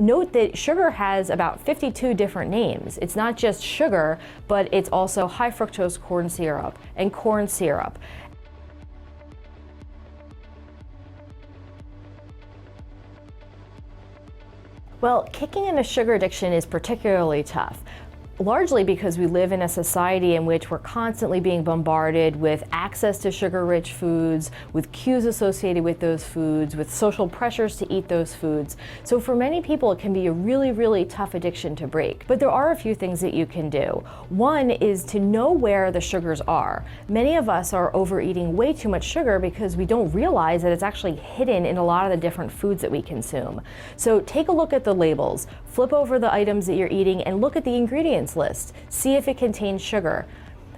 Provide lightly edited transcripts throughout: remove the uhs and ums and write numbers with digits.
Note that sugar has about 52 different names. It's not just sugar, but it's also high fructose corn syrup and corn syrup. Well, kicking in a sugar addiction is particularly tough, largely because we live in a society in which we're constantly being bombarded with access to sugar-rich foods, with cues associated with those foods, with social pressures to eat those foods. So for many people, it can be a really, really tough addiction to break. But there are a few things that you can do. One is to know where the sugars are. Many of us are overeating way too much sugar because we don't realize that it's actually hidden in a lot of the different foods that we consume. So take a look at the labels, flip over the items that you're eating, and look at the ingredients list. See if it contains sugar.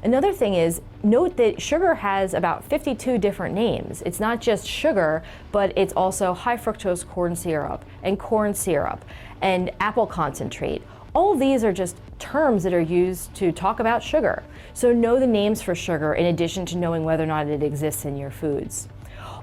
Another thing is, note that sugar has about 52 different names. It's not just sugar, but it's also high fructose corn syrup and corn syrup and apple concentrate. All of these are just terms that are used to talk about sugar. So know the names for sugar in addition to knowing whether or not it exists in your foods.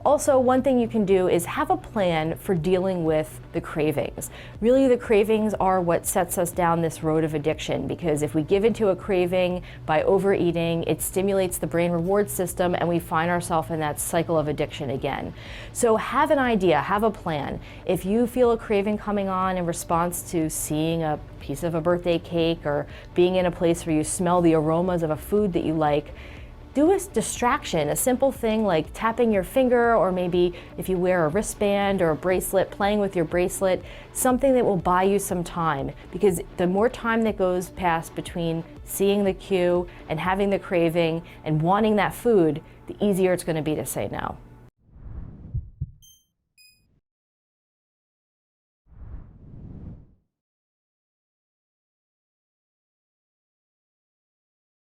Also, one thing you can do is have a plan for dealing with the cravings. Really, the cravings are what sets us down this road of addiction, because if we give into a craving by overeating, it stimulates the brain reward system and we find ourselves in that cycle of addiction again. So have an idea, have a plan. If you feel a craving coming on in response to seeing a piece of a birthday cake or being in a place where you smell the aromas of a food that you like, do a distraction, a simple thing like tapping your finger, or maybe if you wear a wristband or a bracelet, playing with your bracelet, something that will buy you some time. Because the more time that goes past between seeing the cue and having the craving and wanting that food, the easier it's going to be to say no.